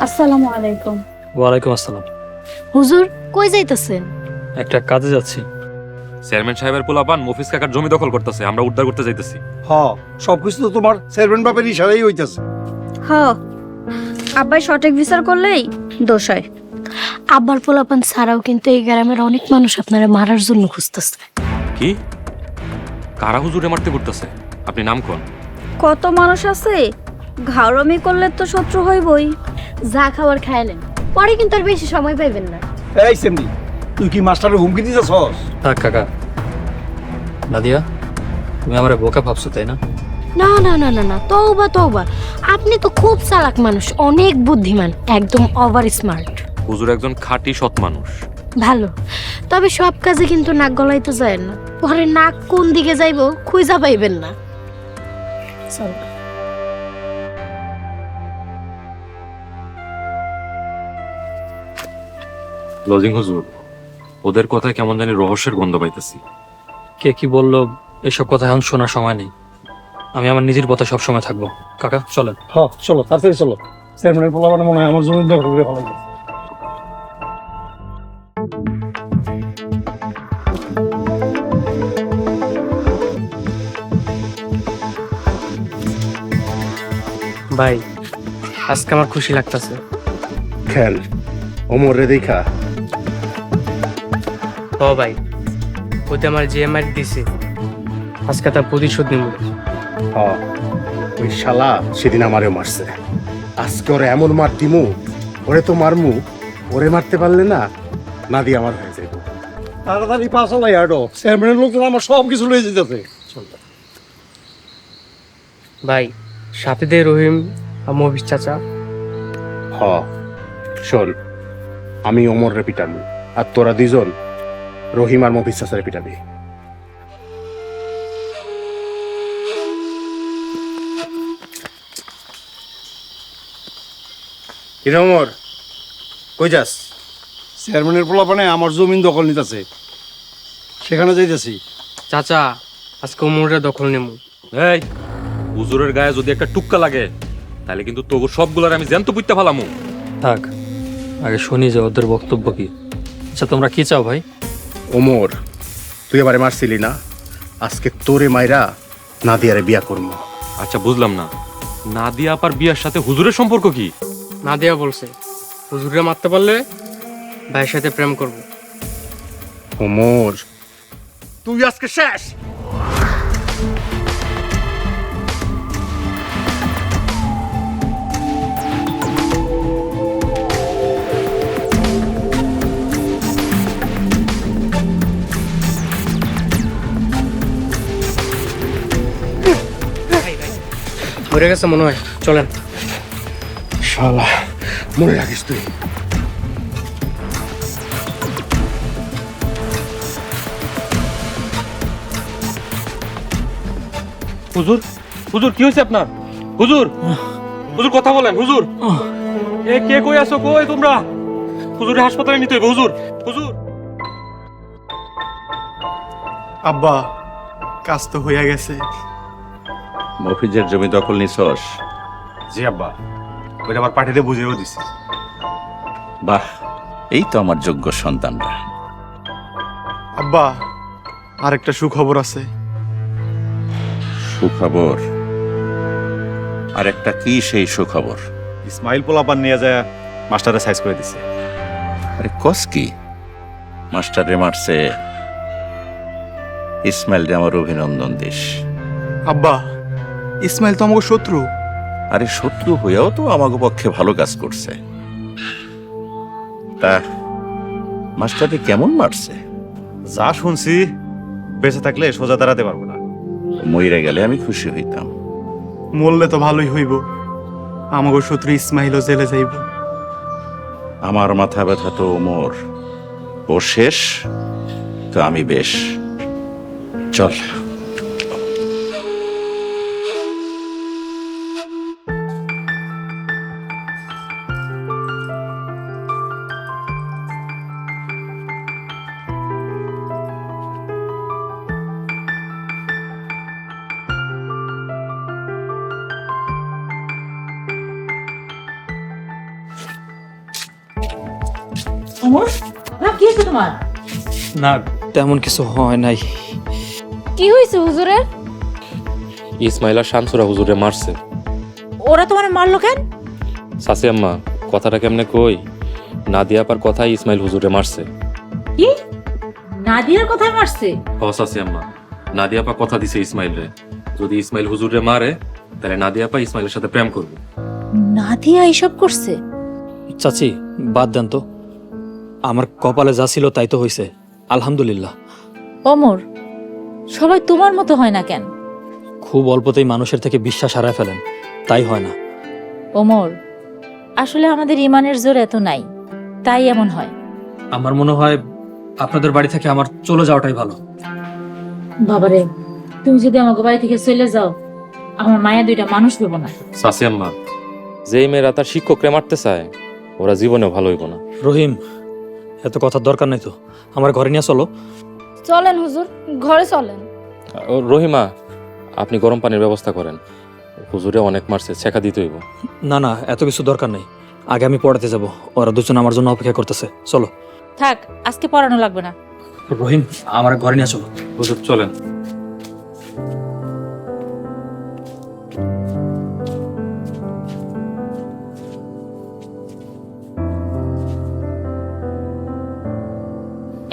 আসসালামু আলাইকুম। ওয়ালাইকুম আসসালাম। হুজুর কই যাইতেছেন? একটা কাজে যাচ্ছি। চেয়ারম্যান সাহেবের পোলাপান মফিজ কাকার জমি দখল করতেছে, আমরা উদ্ধার করতে যাইতেছি। হ্যাঁ, সবকিছু তো তোমার চেয়ারম্যান বাপের ইশারাই হইতাছে। হ, আব্বাই সঠিক বিচার করলেই দোষ হয়। আব্বার পোলাপান ছাড়াও কিন্তু এই গ্রামের অনেক মানুষ আপনারা মারার জন্য খুঁজতেছে। কি কারা হুজুরে মারতে করতেছে? আপনি নাম কোন? কত মানুষ আছে, ঘাওরামি করলে তো শত্রু হইবই। যা খাবার খাইলেন, পরে কিন্তু আর বেশি সময় পাইবেন না। এই সেমনি, তুই কি মাস্টারের হুমকি দিতেছস? থাক কাকা। নাদিয়া, তুমি আমার বোকা ভাবছো তাই না? না না না না না, তওবা তওবা, আপনি তো খুব চালাক মানুষ, অনেক বুদ্ধিমান, একদম ওভার স্মার্ট। হুজুর একজন খাঁটি সৎ মানুষ। ভালো, তবে সব কাজে কিন্তু নাক গলাইতে যায় না, পরে নাক কোন দিকে যাইবো খুঁজা পাইবেন না। চল। লজিং হুজুর, ওদের কথায় কেমন জানি রহস্যের গন্ধ পাইতেছি। কে কি বললো এসব কথা এখন শোনার সময় নেই। আমি আমার নিজের পথে সবসময় থাকবো। কাকা চলেন। হ্যাঁ চলো, তাড়াতাড়ি চলো। চেয়ারম্যানের পোলাপান মনে হয় আমার জমি দখল করে ফেলাবে। ভাই, আজকে আমার খুশি লাগতাছে। খেল ওমর রে দেখা। ও ভাই, ওতে আমার যে মার দিছে, আজকে তার প্রতিশোধ নিব। হ্যাঁ, ওই শালা সেদিন আমারেও মারছে। আজকে ওরে এমন মার দিমু, ওরে তো মারমু, ওরে মারতে পারলে না নাদি আমার হয়ে যাইব। তাড়াতাড়ি পাশালাই আডো, চেয়ারম্যানের লোকজন আমার সব কিছু লয়ে যেতেছে। ভাই, সাথে দে রহিম আর মহিষ চাচা। হ, শোন, আমি ওমর রে পিটাবো, আর তোরা দুজন রহিম আর মফিজ চাচারে পিটাবি। ওমর, কই যাস? চেয়ারম্যানের পোলাপানে আমার জমিন দখল নিতেছে, সেখানে যাইতেছি। চাচা, আজকে উমরের দখল নেব। এই হুজুরের গায়ে যদি একটা টুক্কা লাগে, তাহলে কিন্তু তোর সবগুলার আমি জ্যান্ত পুইত্তা ফালামু। থাক, আগে শুনি যে ওদের বক্তব্য কি। আচ্ছা তোমরা কি চাও ভাই? ওমর, তুই এবারে মারছিলি না, আজকে তোরে মাইরা নাদিয়ারে বিয়া করবো। আচ্ছা বুঝলাম না, নাদিয়া আপার বিয়ার সাথে হুজুরের সম্পর্ক কি? নাদিয়া বলছে হুজুরে মারতে পারলে ভাইয়ের সাথে প্রেম করব। ওমর, তুই আজকে শেষ। মরে গেছে মনে হয়, চলেন। শালা, মনে রাখিস তুই। হুজুর, হুজুর কি হয়েছে আপনার? হুজুর, হুজুর কথা বলেন। হুজুর, এ কে কই আছো? কই তোমরা? হুজুরে হাসপাতালে নিতে হইবে। হুজুর, হুজুর। আব্বা, কাজ তো হইয়া গেছে। মফিজের জমি দখল নিছস? জি আব্বা, ওইটা আমার পাঠিয়ে বুঝেও দিছি। বাহ, এই তো আমার যোগ্য সন্তানরা। আব্বা, আরেকটা সুখবর আছে। সুখবর? আর একটা কি সেই সুখবর? ইসমাইল পোলাপান নিয়ে যায় মাস্টারে সাইজ করে দিছে। আরে কস কি? মাস্টারে মারছে, ইসমাইল রে আমার অভিনন্দন দিস। আব্বা, ইসমাইল তো আমাকে শত্রু। আরে শত্রু হইয়াও তো আমাকে পক্ষে ভালো কাজ করছে। তা মাস্টারে কেমন মারছে? যা শুনছি, বেঁচে থাকলে সোজা দাঁড়াতে পারবো না। মইরে গেলে আমি খুশি হইতাম। মরলে তো ভালোই হইব, আমাকে শত্রু ইসমাইলও জেলে যাইব। আমার মাথা ব্যথা তো ওমর, ও শেষ তো আমি বেশ। চল। ওমর, কি হয়েছে তোমার? না, তেমন কিছু হয় নাই। কি হয়েছে হুজুরের? ইসমাইল আর শামসুরা হুজুরে মারছে। ওরা তোমার মারলো কেন? সাসি আম্মা, কথাটা কেমনে কই? নাদিয়া আপার কথাই ইসমাইল হুজুরে মারছে। কি? নাদিয়ার কথাই মারছে? হ সাসি আম্মা, নাদিয়া আপা কথা দিছে ইসমাইল রে, যদি ইসমাইল হুজুরে মারে তাহলে নাদিয়া আপা ইসমাইলের সাথে প্রেম করবে। নাদিয়া এসব করছে? চাচি বাদ দেন তো, আমার কপালে যা ছিল তাই তো হয়েছে, আলহামদুলিল্লাহ। ওমর, সবাই তোমার মতো হয় না কেন? খুব অল্পতেই মানুষের থেকে বিশ্বাস হারায় ফেলেন, তাই হয় না। ওমর, আসলে আমাদের ইমানের জোর এত নাই, তাই এমন হয়। আমার মনে হয় আপনাদের বাড়ি থেকে আমার চলে যাওয়াটাই ভালো। বাবারে, তুমি যদি আমাকে বাড়ি থেকে চলে যাও, আমার মায়া দুইটা মানুষ পেব না। সাসি আম্মা, যেই মেয়েরা তার শিক্ষকরে মারতে চায় ওরা জীবনেও ভালো হইব না। রহিম, এত কথার দরকার নাই তো, আমার ঘরে নিয়ে চলো। চলেন হুজুর, ঘরে চলেন। রহিমা, আপনি গরম পানির ব্যবস্থা করেন, হুজুরে অনেক মারছে, ছেঁকা দিতে হইব। না না, এত কিছু দরকার নেই, আগে আমি পড়াতে যাব, ওরা দুজন আমার জন্য অপেক্ষা করতেছে। চলো। থাক, আজকে পড়ানো লাগবে না। রহিম, আমার ঘরে নিয়ে চলো। হুজুর চলেন।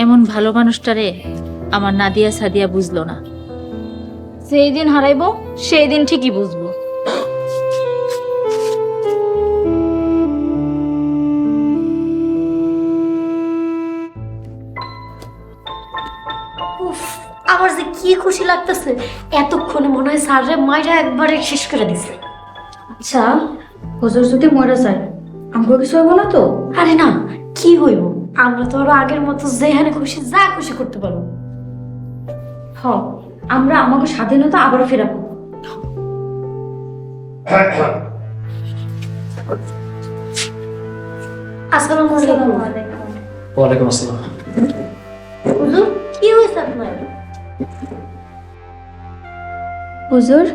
এমন ভালো মানুষটারে আমার নাদিয়া সাদিয়া বুঝলো না। যেই দিন হারাইবো সেই দিন ঠিকই বুঝবো। উফ, আমার যে কি খুশি লাগতেছে, এতক্ষণে মনে হয় স্যাররে মাইরা একবারে শেষ করে দিছে। আচ্ছা, হুজুর যদি মরে যায় আমাকে কিছু হইব না তো? আরে না, কি হইব, আমরা তো আরো আগের মতো যেখানে খুশি যা খুশি করতে পারবো। হ, আমরা আমাকে স্বাধীনতা আবার ফেরাবো। আসসালামু আলাইকুম। ওয়ালাইকুম আসসালাম। হুজুর, কি হয়েছে আপনার? হুজুর,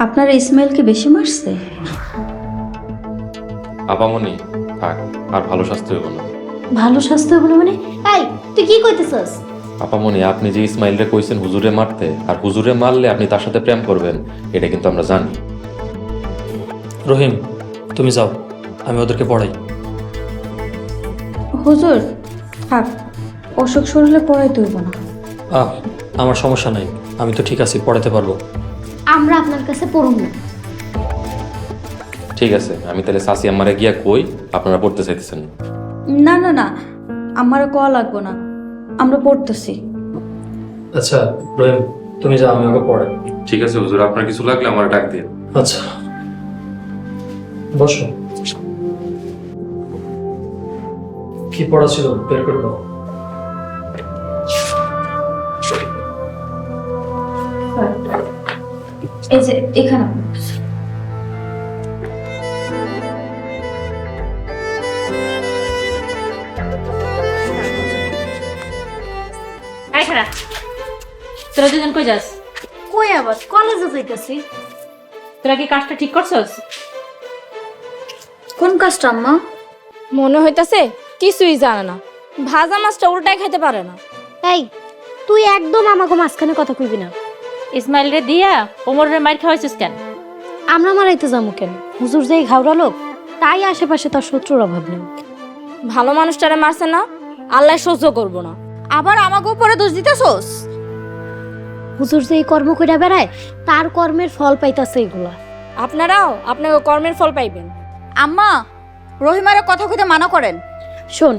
আপনার ইসমাইলকে বেশি মারছে? আপামনি থাক, আর ভালো স্বাস্থ্য হইব না। ভালো স্বাস্থ্য বলে মানে? এই, তুই কি কইতেছস? আপামনি, আপনি যে ইসমাইলরে কইছেন হুজুরে মারতে, আর হুজুরে মারলে আপনি তার সাথে প্রেম করবেন, এটা কিন্তু আমরা জানি। রহিম, তুমি যাও, আমি ওদেরকে পড়াই। হুজুর থাক, অসুখ শরীরে পড়াইতে হইব না। আমার সমস্যা নাই, আমি তো ঠিক আছি, পড়াতে পারবো। আমরা আপনার কাছে পড়ুন না। ঠিক আছে, আমি তাহলে সাসি আম্মারে গিয়া কই আপনারা পড়তে চাইতেছেন না। না না না, আমার কল লাগবো না, আমরা পড়তেছি। আচ্ছা রহিম, তুমি যাও, আমি ওকে পড়াই। ঠিক আছে হুজুর, আপনার কিছু লাগলে আমার ডাক দিন। আচ্ছা, বসো। কি পড়া ছিল বের করে দাও। এই যে এখানে এই খারা, তোরা দুজন কই যাস? কই আবার? কলেজে যাইতাছি। তোরা কি কাজটা ঠিক করছস? কোন কাজটা আম্মা? মনে হইতাছে কিছুই জানে না, ভাজা মাছটা উল্টাই খাইতে পারে না। এই, তুই একদম আমাকে মাঝখানে কথা কইবি না। ইসমাইল রে দিয়া ওমরের মাইর খাওয়াইছিস কেন? আমরা মারাইতে যাবো কেন? হুজুর যেই ঘাওড়া লোক, তাই আশেপাশে তার শত্রুর অভাব নেই। ভালো মানুষটারে মারছে না, আল্লাহ সহ্য করব না। আবার আমাকে উপরে দোষ দিতেছস? হুজুর যে এই কর্ম কইরা বেড়ায়, তার কর্মের ফল পাইতাছে এগুলা। আপনারাও আপনাকে কর্মের ফল পাইবেন। আম্মা, রহিমারে কথা কইতে মানা করেন। শোন,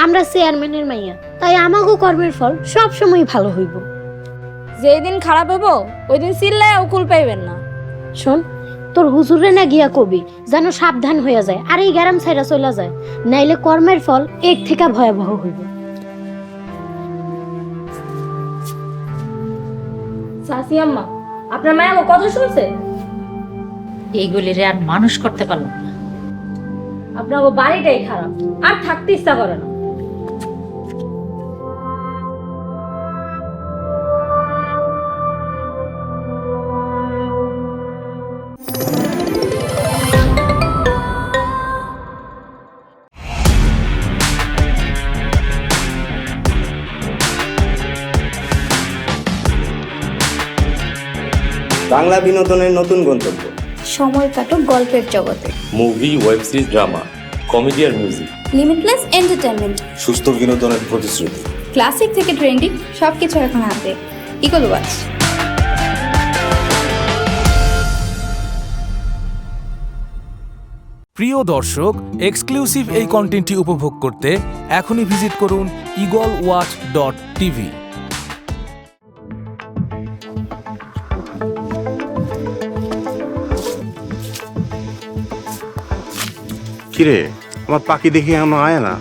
আমরা চেয়ারম্যানের মাইয়া, তাই আমাগো কর্মের ফল সব সময় ভালো হইব। যেই দিন খারাপ হইব ওই দিন চিল্লায় উকুল পাইবেন না। শোন, তোর হুজুরে না গিয়া কবি যেন সাবধান হইয়া যায় আর এই গ্যারাম ছাইরা চলে যায়, নাইলে কর্মের ফল এর থেকে ভয়াবহ হইব। চাচি আম্মা, আপনার মায়া আমার কথা শুনছে? এইগুলিরে আর মানুষ করতে পারলাম না। আপনার বাড়িটাই খারাপ, আর থাকতে ইচ্ছা করে না। বাংলা বিনোদনের নতুন গন্তব্য। সময় কাটুক গল্পের জগতে। Movie, web series, drama, comedy আর মিউজিক। Limitless entertainment. সুস্থ বিনোদনের প্রতিশ্রুতি। ক্লাসিক থেকে ট্রেন্ডিং সবকিছু এখন হাতে। Eagle Watch. প্রিয় দর্শক, এক্সক্লুসিভ এই কন্টেন্টটি উপভোগ করতে এখনই ভিজিট করুন eagleWatch.tv। কিরে, আমার পাখি দেখে এখনো আয় না?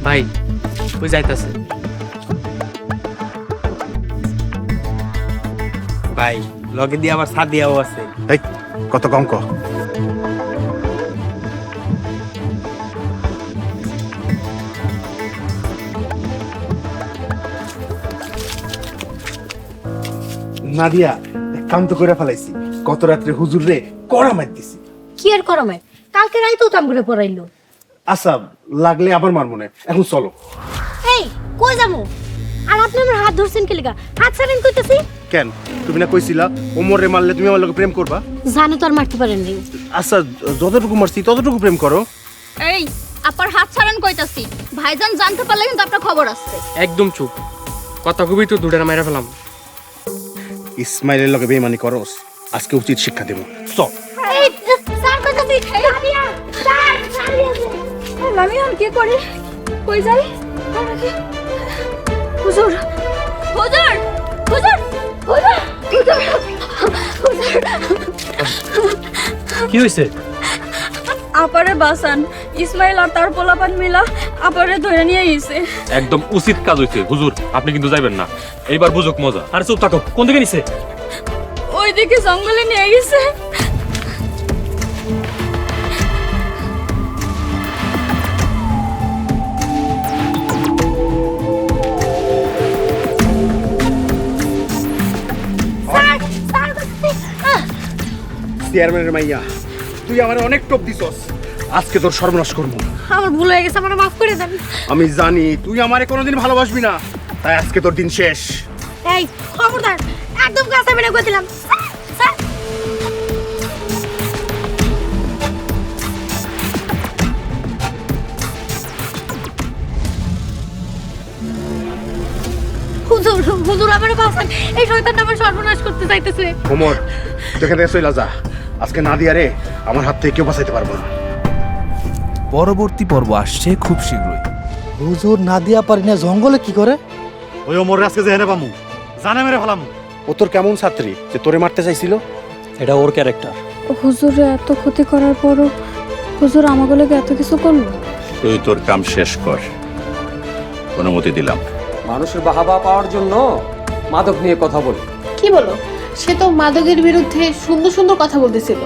ভাই ওই যাইতাছে। ভাই লগে দিয়ে আবার সাদিয়াও আছে। এই কত কম ক। নাদিয়া, এক কাম তো করে ফেলাইছি। গত রাত্রে হুজুর রে কড়া মার দিছি। কি আর করমায়, কালকে রাইতেও তাম করে পড়াইলো। আচ্ছা, লাগলে আবার মার মনে। এখন চলো। এই কই যামু? আর আপনি আমার হাত ধরছেন কি লাগা? হাত ছাড়েন কইতাছি। কেন, তুমি না কইছিলা ওমর রে মারলে তুমি আমার লগে প্রেম করবা? জানো তো আর মারতে পারেন নি। আচ্ছা, যতটুকু মারছি ততটুকু প্রেম করো। এই আপার হাত ছাড়েন কইতাছি, ভাইজান জানতে পারলে কিন্তু আপনার খবর আছে। একদম চুপ, কথা কবি তো দুটার মাইরা ফেলাম। ইসমাইলের লগে বেইমানি করস, আজকে উচিত শিক্ষা দেব। চল। এই স্যার কইতাছি, নাদিয়া স্যার ছাড়িয়েছে। আমি আর কি করি, কই যাই? হুজুর হুজুর হুজুর হুজুর হুজুর কি হয়েছে? আপারে বাসান, ইসমাইল আর তার পোলাপান মিলা আপারে ধরে নিয়ে গেছে। একদম উচিত কাজ হইছে হুজুর, আপনি কিন্তু যাইবেন না। এইবার বুঝুক মজা। আরে চুপ থাকো, কোন দিকে নিছে? ওইদিকে জঙ্গলে নিয়ে গেছে। চেয়ারম্যানের মাইয়া, তুই আমার অনেক টপ দিছস। আজকে তোর সর্বনাশ করবো। আমার ভুল হয়ে গেছে, আমার মাফ করে দেন। আমি জানি তুই আমারে কোনোদিন ভালোবাসবি না, তাই আজকে তোর দিন শেষ। এই খবরদার, একদম কাছে মেনে কইছিলাম। স্যার হুজুর হুজুর আমার বাঁচান, এই শয়তানটা আমার সর্বনাশ করতে চাইতেছে। ওমর, তুই এখান থেকে চলে যা। আজকে নাদিয়া রে আমার হাত থেকে কেউ বাঁচাইতে পারবো না। পরবর্তী পর্ব আসছে খুব শীঘ্রই। হুজুর নাদিয়া পারি না জঙ্গলে কি করে? ওই ওমর আজকে যেখানে পামু জানে মেরে ফেলামু। ও তোর কেমন ছাত্রী যে তোরে মারতে চাইছিল? এটা ওর ক্যারেক্টার। হুজুরে এত ক্ষতি করার পরও হুজুর আমাকে লাগে এত কিছু করলো। তুই তোর কাম শেষ কর, অনুমতি দিলাম। মানুষের বাহাবা পাওয়ার জন্য মাদক নিয়ে কথা বলে। কি বলো? সে তো মাদকের বিরুদ্ধে সুন্দর সুন্দর কথা বলতেছিল।